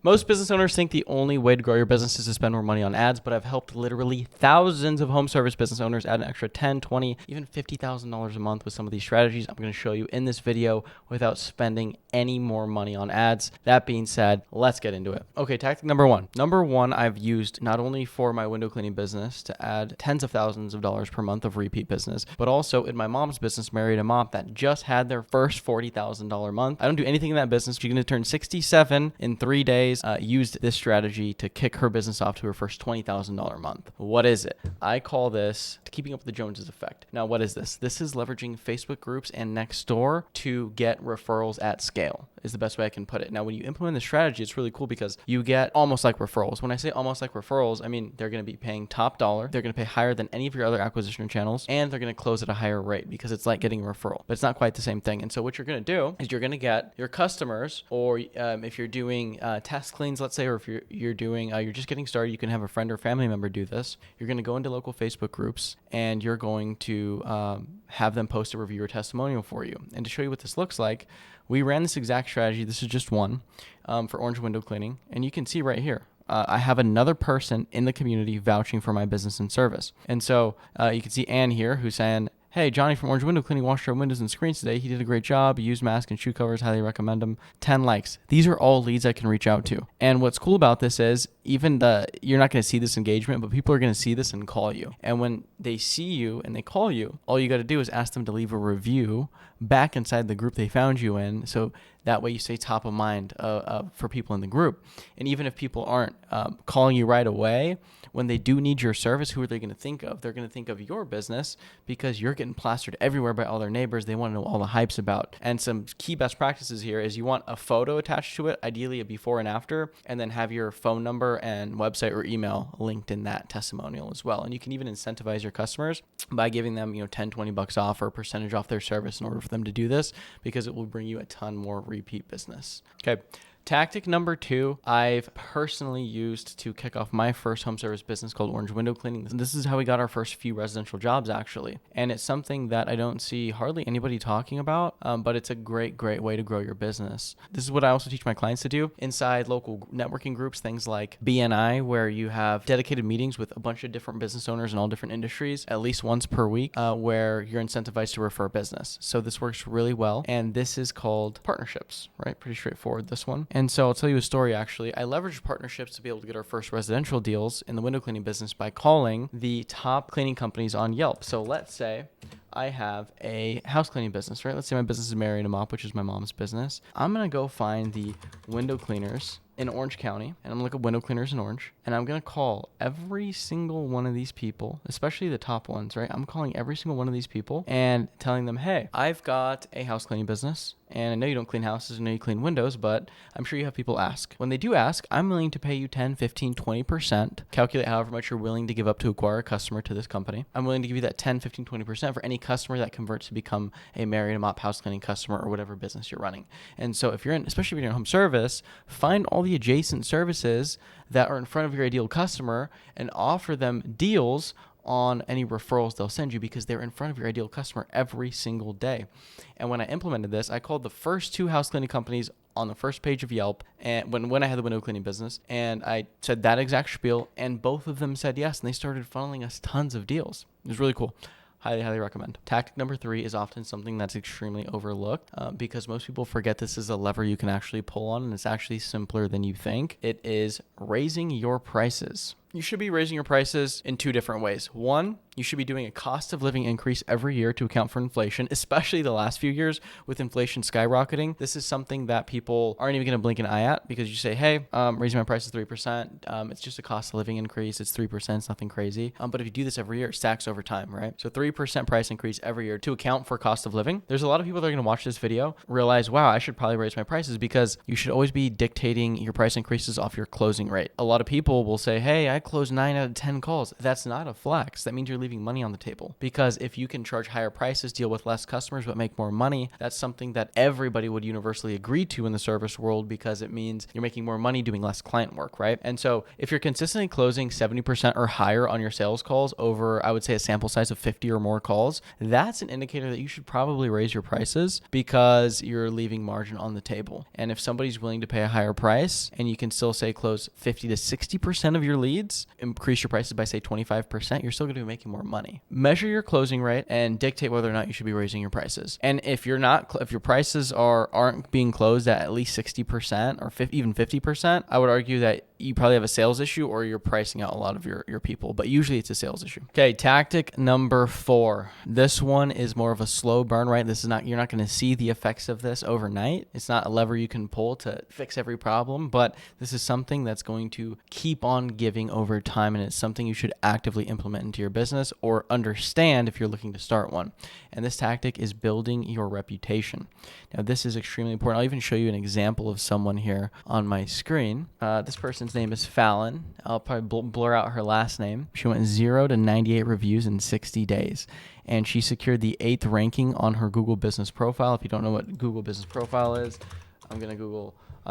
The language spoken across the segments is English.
Most business owners think the only way to grow your business is to spend more money on ads, but I've helped literally thousands of home service business owners add an extra $10, $20, even $50,000 a month with some of these strategies I'm going to show you in this video without spending any more money on ads. That being said, let's get into it. Okay, tactic number one. Number one, I've used not only for my window cleaning business to add tens of thousands of dollars per month of repeat business, but also in my mom's business, Married a Mop, that just had their first $40,000 month. I don't do anything in that business. She's going to turn 67 in 3 days. Used this strategy to kick her business off to her first $20,000 month. What is it? I call this keeping up with the Joneses effect. Now, what is this? This is leveraging Facebook groups and Nextdoor to get referrals at scale, is the best way I can put it. Now, when you implement this strategy, it's really cool because you get almost like referrals. When I say almost like referrals, I mean they're going to be paying top dollar. They're going to pay higher than any of your other acquisition channels, and they're going to close at a higher rate because it's like getting a referral, but it's not quite the same thing. And so what you're going to do is you're going to get your customers, or if you're doing test cleans, let's say, or if you're doing, you're just getting started, you can have a friend or family member do this. You're going to go into local Facebook groups and you're going to have them post a review or testimonial for you. And to show you what this looks like, we ran this exact strategy. This is just one for Orange Window Cleaning. And you can see right here, I have another person in the community vouching for my business and service. And so you can see Ann here who's saying, "Hey, Johnny from Orange Window Cleaning washed our windows and screens today. He did a great job. He used mask and shoe covers. Highly recommend him." 10 likes. These are all leads I can reach out to. And what's cool about this is you're not going to see this engagement, but people are going to see this and call you. And when they see you and they call you, all you got to do is ask them to leave a review back inside the group they found you in. So that way you stay top of mind for people in the group. And even if people aren't calling you right away, when they do need your service, who are they going to think of? They're going to think of your business because you're getting plastered everywhere by all their neighbors. They want to know all the hypes about. And some key best practices here is you want a photo attached to it, ideally a before and after, and then have your phone number and website or email linked in that testimonial as well. And you can even incentivize your customers by giving them, $10, $20 off or a percentage off their service in order for them to do this, because it will bring you a ton more repeat business. Okay. Tactic number two, I've personally used to kick off my first home service business called Orange Window Cleaning. This is how we got our first few residential jobs, actually. And it's something that I don't see hardly anybody talking about, but it's a great way to grow your business. This is what I also teach my clients to do inside local networking groups, things like BNI, where you have dedicated meetings with a bunch of different business owners in all different industries, at least once per week, where you're incentivized to refer business. So this works really well. And this is called partnerships, right? Pretty straightforward, this one. And so I'll tell you a story, actually. I leveraged partnerships to be able to get our first residential deals in the window cleaning business by calling the top cleaning companies on Yelp. So let's say I have a house cleaning business, right? Let's say my business is Married a Mop, which is my mom's business. I'm going to go find the window cleaners in Orange County, and I'm gonna look at window cleaners in Orange, and I'm gonna call every single one of these people, especially the top ones, right? I'm calling every single one of these people and telling them, "Hey, I've got a house cleaning business, and I know you don't clean houses, I know you clean windows, but I'm sure you have people ask. When they do ask, I'm willing to pay you 10, 15, 20%, calculate however much you're willing to give up to acquire a customer to this company. I'm willing to give you that 10, 15, 20% for any customer that converts to become a Married a Mop house cleaning customer or whatever business you're running." And so especially if you're in home service, find all the adjacent services that are in front of your ideal customer and offer them deals on any referrals they'll send you, because they're in front of your ideal customer every single day. And when I implemented this, I called the first 2 house cleaning companies on the first page of Yelp, and when I had the window cleaning business, and I said that exact spiel, and both of them said yes, and they started funneling us tons of deals. It was really cool. Highly recommend. Tactic number 3 is often something that's extremely overlooked because most people forget this is a lever you can actually pull on, and it's actually simpler than you think. It is raising your prices. You should be raising your prices in 2 different ways. One, you should be doing a cost of living increase every year to account for inflation, especially the last few years with inflation skyrocketing. This is something that people aren't even going to blink an eye at, because you say, "Hey, raising my prices 3%. It's just a cost of living increase. It's 3%. It's nothing crazy." But if you do this every year, it stacks over time, right? So 3% price increase every year to account for cost of living. There's a lot of people that are going to watch this video, realize, wow, I should probably raise my prices, because you should always be dictating your price increases off your closing rate. A lot of people will say, "Hey, I closed 9 out of 10 calls." That's not a flex. That means you're leaving money on the table. Because if you can charge higher prices, deal with less customers, but make more money, that's something that everybody would universally agree to in the service world, because it means you're making more money doing less client work, right? And so if you're consistently closing 70% or higher on your sales calls over, I would say, a sample size of 50 or more calls, that's an indicator that you should probably raise your prices, because you're leaving margin on the table. And if somebody's willing to pay a higher price and you can still say close 50 to 60% of your leads, increase your prices by say 25%, you're still going to be making more money. Measure your closing rate and dictate whether or not you should be raising your prices. And if you're not, if your prices aren't being closed at least 60% or even 50%, I would argue that you probably have a sales issue or you're pricing out a lot of your people, but usually it's a sales issue. Okay, tactic number 4. This one is more of a slow burn, right? You're not going to see the effects of this overnight. It's not a lever you can pull to fix every problem, but this is something that's going to keep on giving over time, and it's something you should actively implement into your business or understand if you're looking to start one. And this tactic is building your reputation. Now, this is extremely important. I'll even show you an example of someone here on my screen. This person's name is Fallon. I'll probably blur out her last name. She went 0 to 98 reviews in 60 days. And she secured the 8th ranking on her Google Business Profile. If you don't know what Google Business Profile is, I'm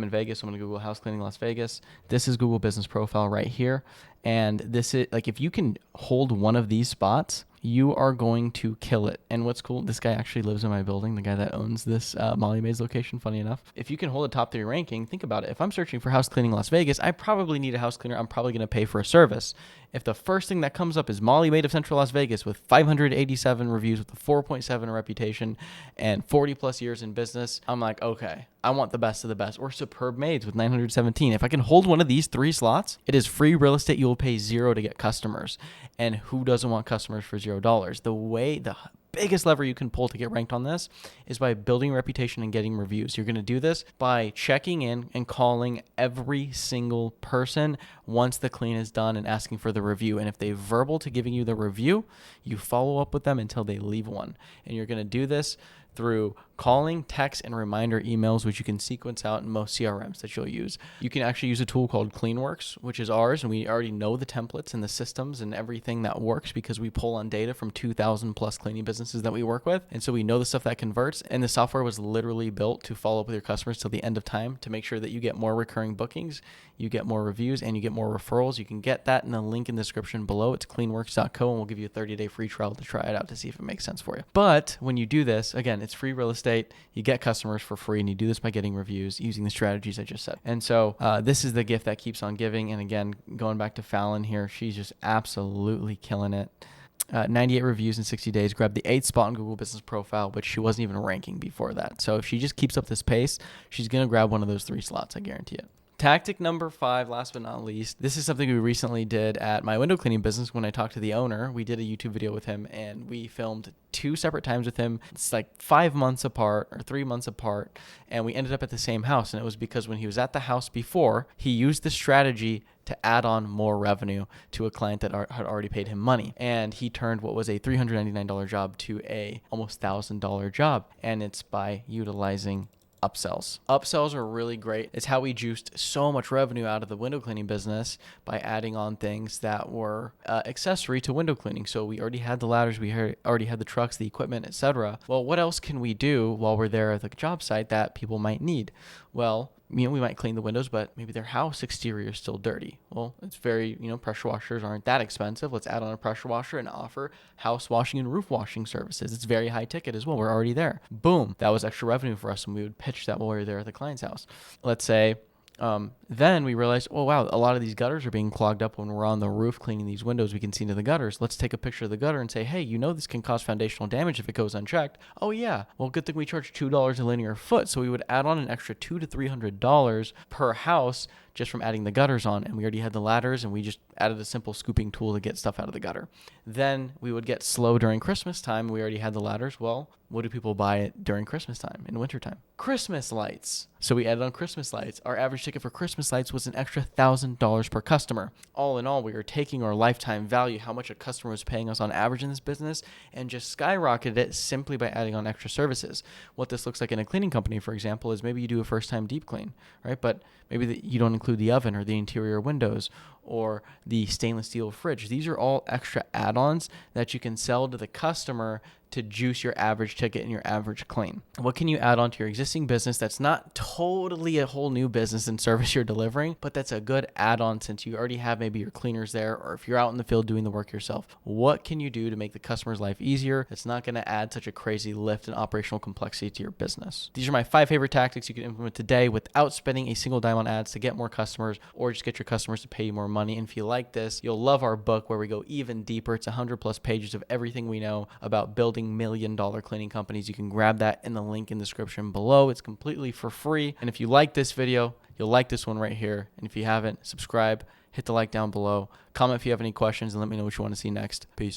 in Vegas, so I'm going to Google house cleaning Las Vegas. This is Google Business Profile right here. And this is, like, if you can hold one of these spots, you are going to kill it. And what's cool, this guy actually lives in my building, the guy that owns this Molly Mays location, funny enough. If you can hold a top 3 ranking, think about it. If I'm searching for house cleaning Las Vegas, I probably need a house cleaner. I'm probably going to pay for a service. If the first thing that comes up is Molly Maid of Central Las Vegas with 587 reviews with a 4.7 reputation and 40 plus years in business, I'm like, okay, I want the best of the best. Or Superb Maids with 917. If I can hold one of these 3 slots, it is free real estate. You will pay 0 to get customers. And who doesn't want customers for $0? The biggest lever you can pull to get ranked on this is by building reputation and getting reviews. You're going to do this by checking in and calling every single person once the clean is done and asking for the review. And if they verbal to giving you the review, you follow up with them until they leave one. And you're going to do this through calling, text, and reminder emails, which you can sequence out in most CRMs that you'll use. You can actually use a tool called CleanWorks, which is ours, and we already know the templates and the systems and everything that works because we pull on data from 2,000 plus cleaning businesses that we work with. And so we know the stuff that converts, and the software was literally built to follow up with your customers till the end of time to make sure that you get more recurring bookings, you get more reviews, and you get more referrals. You can get that in the link in the description below. It's cleanworks.co, and we'll give you a 30-day free trial to try it out to see if it makes sense for you. But when you do this, again, it's free real estate. You get customers for free, and you do this by getting reviews using the strategies I just said. And so this is the gift that keeps on giving. And again, going back to Fallon here, she's just absolutely killing it. 98 reviews in 60 days, grabbed the 8th spot on Google Business Profile, which she wasn't even ranking before that. So if she just keeps up this pace, she's going to grab one of those 3 slots. I guarantee it. Tactic number 5, last but not least, this is something we recently did at my window cleaning business when I talked to the owner. We did a YouTube video with him, and we filmed 2 separate times with him. It's like 5 months apart or 3 months apart, and we ended up at the same house. And it was because when he was at the house before, he used the strategy to add on more revenue to a client that had already paid him money. And he turned what was a $399 job to a almost $1,000 job. And it's by utilizing upsells. Upsells are really great. It's how we juiced so much revenue out of the window cleaning business by adding on things that were accessory to window cleaning. So we already had the ladders, we already had the trucks, the equipment, etc. Well, what else can we do while we're there at the job site that people might need? Well, we might clean the windows, but maybe their house exterior is still dirty. Well, it's very, pressure washers aren't that expensive. Let's add on a pressure washer and offer house washing and roof washing services. It's very high ticket as well. We're already there. Boom. That was extra revenue for us, and we would pitch that while we were there at the client's house. Let's say, then we realized, oh, wow, a lot of these gutters are being clogged up when we're on the roof cleaning these windows. We can see into the gutters. Let's take a picture of the gutter and say, hey, this can cause foundational damage if it goes unchecked. Oh, yeah. Well, good thing we charge $2 a linear foot. So we would add on an extra $200 to $300 per house just from adding the gutters on. And we already had the ladders, and we just added a simple scooping tool to get stuff out of the gutter. Then we would get slow during Christmas time. We already had the ladders. Well, what do people buy during Christmas time, in wintertime? Christmas lights. So we added on Christmas lights. Our average ticket for Christmas lights was an extra $1,000 per customer. All in all, we were taking our lifetime value, how much a customer was paying us on average in this business, and just skyrocketed it simply by adding on extra services. What this looks like in a cleaning company, for example, is maybe you do a first-time deep clean, right? But maybe you don't include include the oven or the interior windows or the stainless steel fridge. These are all extra add-ons that you can sell to the customer to juice your average ticket and your average claim. What can you add on to your existing business that's not totally a whole new business and service you're delivering, but that's a good add-on since you already have maybe your cleaners there, or if you're out in the field doing the work yourself? What can you do to make the customer's life easier that's not going to add such a crazy lift in operational complexity to your business? These are my 5 favorite tactics you can implement today without spending a single dime on ads to get more customers or just get your customers to pay you more money. And if you like this, you'll love our book where we go even deeper. It's 100+ pages of everything we know about building million-dollar cleaning companies. You can grab that in the link in the description below. It's completely for free. And if you like this video, you'll like this one right here. And if you haven't, subscribe, hit the like down below, comment if you have any questions, and let me know what you want to see next. Peace.